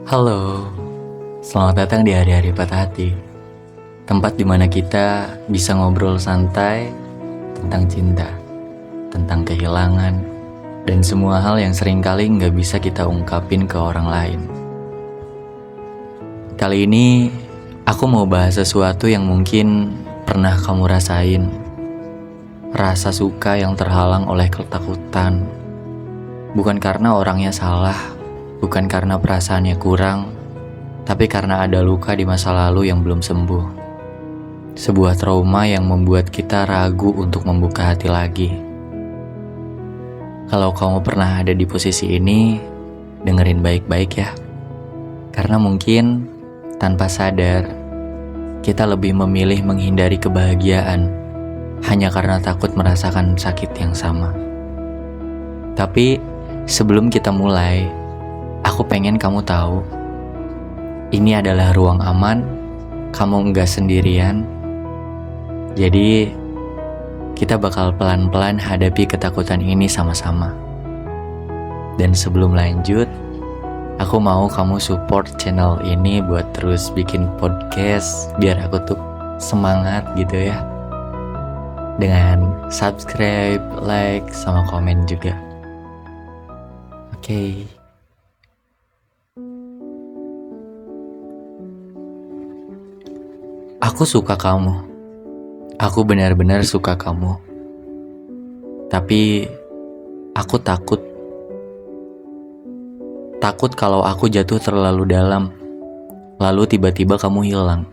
Halo, selamat datang di hari-hari patah hati. Tempat dimana kita bisa ngobrol santai tentang cinta, tentang kehilangan, dan semua hal yang seringkali nggak bisa kita ungkapin ke orang lain. Kali ini, aku mau bahas sesuatu yang mungkin pernah kamu rasain. Rasa suka yang terhalang oleh ketakutan. Bukan karena orangnya salah, bukan karena perasaannya kurang, tapi karena ada luka di masa lalu yang belum sembuh. Sebuah trauma yang membuat kita ragu untuk membuka hati lagi. Kalau kamu pernah ada di posisi ini, dengerin baik-baik ya. Karena mungkin tanpa sadar, kita lebih memilih menghindari kebahagiaan hanya karena takut merasakan sakit yang sama. Tapi sebelum kita mulai, aku pengen kamu tahu, ini adalah ruang aman, kamu enggak sendirian. Jadi, kita bakal pelan-pelan hadapi ketakutan ini sama-sama. Dan sebelum lanjut, aku mau kamu support channel ini buat terus bikin podcast, biar aku tuh semangat gitu ya. Dengan subscribe, like, sama komen juga. Oke. Aku suka kamu. Aku benar-benar suka kamu. Tapi aku takut. Takut kalau aku jatuh terlalu dalam, lalu tiba-tiba kamu hilang.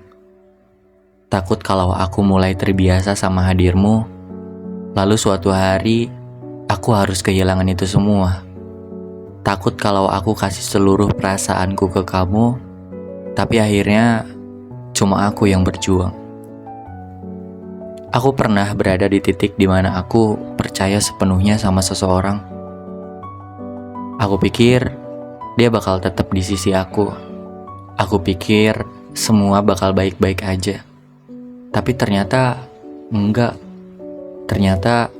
Takut kalau aku mulai terbiasa sama hadirmu, lalu suatu hari aku harus kehilangan itu semua. Takut kalau aku kasih seluruh perasaanku ke kamu, tapi akhirnya cuma aku yang berjuang. Aku pernah berada di titik di mana aku percaya sepenuhnya sama seseorang. Aku pikir dia bakal tetap di sisi aku. Aku pikir semua bakal baik-baik aja. Tapi ternyata enggak. Ternyata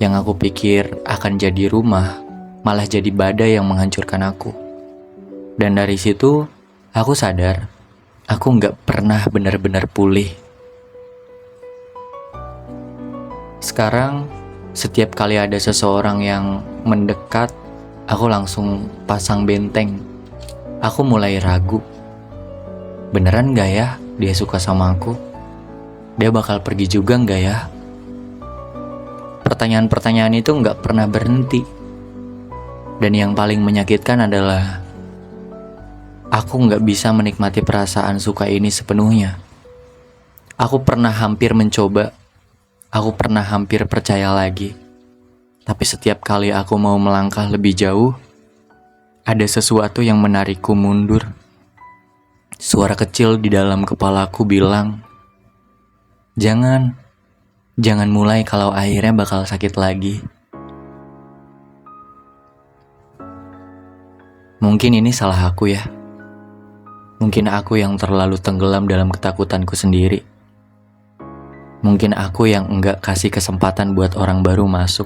yang aku pikir akan jadi rumah malah jadi badai yang menghancurkan aku. Dan dari situ aku sadar aku nggak pernah benar-benar pulih. Sekarang, setiap kali ada seseorang yang mendekat, aku langsung pasang benteng. Aku mulai ragu. Beneran nggak ya dia suka sama aku? Dia bakal pergi juga nggak ya? Pertanyaan-pertanyaan itu nggak pernah berhenti. Dan yang paling menyakitkan adalah aku nggak bisa menikmati perasaan suka ini sepenuhnya. Aku pernah hampir mencoba. Aku pernah hampir percaya lagi. Tapi setiap kali aku mau melangkah lebih jauh, ada sesuatu yang menarikku mundur. Suara kecil di dalam kepalaku bilang, Jangan mulai kalau akhirnya bakal sakit lagi. Mungkin ini salah aku ya. Mungkin aku yang terlalu tenggelam dalam ketakutanku sendiri. Mungkin aku yang enggak kasih kesempatan buat orang baru masuk.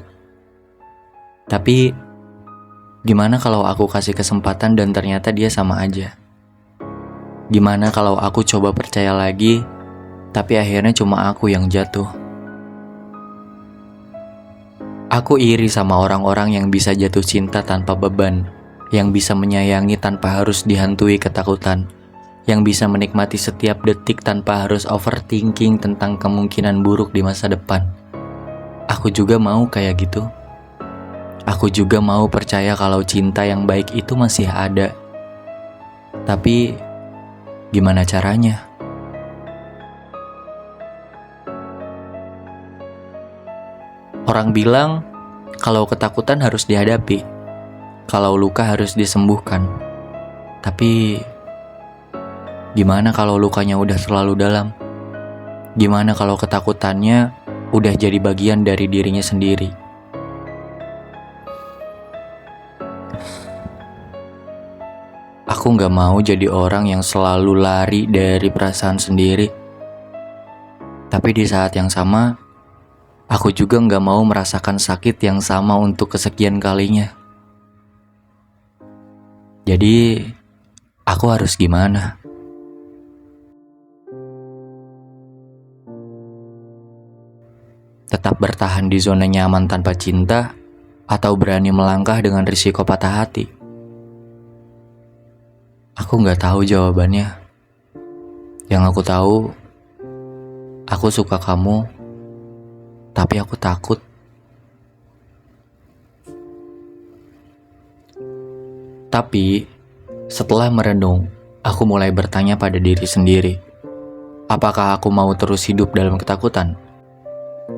Tapi, gimana kalau aku kasih kesempatan dan ternyata dia sama aja? Gimana kalau aku coba percaya lagi, tapi akhirnya cuma aku yang jatuh? Aku iri sama orang-orang yang bisa jatuh cinta tanpa beban, yang bisa menyayangi tanpa harus dihantui ketakutan, yang bisa menikmati setiap detik tanpa harus overthinking tentang kemungkinan buruk di masa depan. Aku juga mau kayak gitu. Aku juga mau percaya kalau cinta yang baik itu masih ada. Tapi, gimana caranya? Orang bilang, kalau ketakutan harus dihadapi, kalau luka harus disembuhkan. Tapi, gimana kalau lukanya udah terlalu dalam? Gimana kalau ketakutannya udah jadi bagian dari dirinya sendiri? Aku gak mau jadi orang yang selalu lari dari perasaan sendiri. Tapi di saat yang sama, aku juga gak mau merasakan sakit yang sama untuk kesekian kalinya. Jadi, Aku harus gimana? Tetap bertahan di zona nyaman tanpa cinta, atau berani melangkah dengan risiko patah hati? Aku nggak tahu jawabannya. Yang aku tahu, aku suka kamu, tapi aku takut. Tapi, setelah merenung, aku mulai bertanya pada diri sendiri. Apakah aku mau terus hidup dalam ketakutan?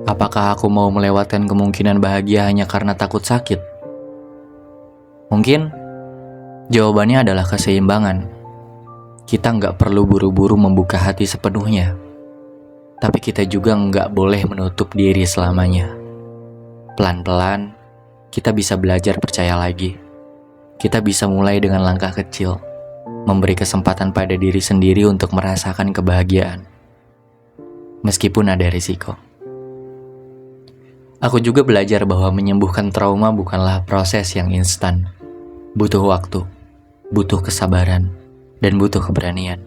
Apakah aku mau melewatkan kemungkinan bahagia hanya karena takut sakit? Mungkin, jawabannya adalah keseimbangan. Kita nggak perlu buru-buru membuka hati sepenuhnya. Tapi kita juga nggak boleh menutup diri selamanya. Pelan-pelan, kita bisa belajar percaya lagi. Kita bisa mulai dengan langkah kecil, memberi kesempatan pada diri sendiri untuk merasakan kebahagiaan. Meskipun ada risiko. Aku juga belajar bahwa menyembuhkan trauma bukanlah proses yang instan. Butuh waktu, butuh kesabaran, dan butuh keberanian.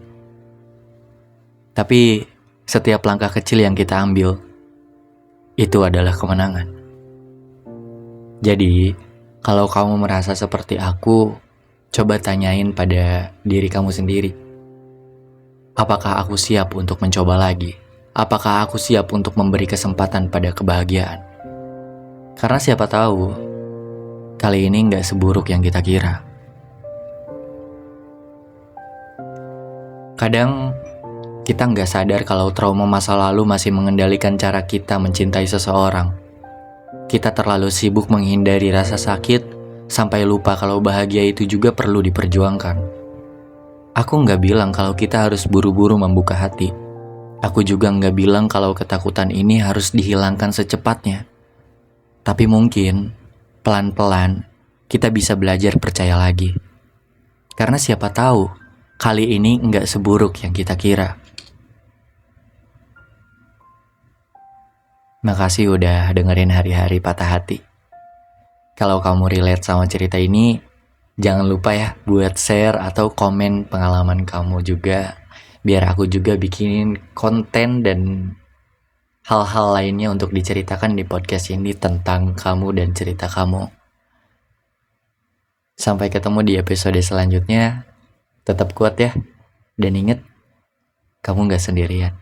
Tapi setiap langkah kecil yang kita ambil, itu adalah kemenangan. Jadi, kalau kamu merasa seperti aku, coba tanyain pada diri kamu sendiri. Apakah aku siap untuk mencoba lagi? Apakah aku siap untuk memberi kesempatan pada kebahagiaan? Karena siapa tahu, kali ini nggak seburuk yang kita kira. Kadang, kita nggak sadar kalau trauma masa lalu masih mengendalikan cara kita mencintai seseorang. Kita terlalu sibuk menghindari rasa sakit, sampai lupa kalau bahagia itu juga perlu diperjuangkan. Aku nggak bilang kalau kita harus buru-buru membuka hati. Aku juga nggak bilang kalau ketakutan ini harus dihilangkan secepatnya. Tapi mungkin, pelan-pelan, kita bisa belajar percaya lagi. Karena siapa tahu, kali ini nggak seburuk yang kita kira. Makasih udah dengerin hari-hari patah hati. Kalau kamu relate sama cerita ini, jangan lupa ya buat share atau komen pengalaman kamu juga. Biar aku juga bikinin konten dan hal-hal lainnya untuk diceritakan di podcast ini tentang kamu dan cerita kamu. Sampai ketemu di episode selanjutnya. Tetap kuat ya. Dan ingat, kamu gak sendirian.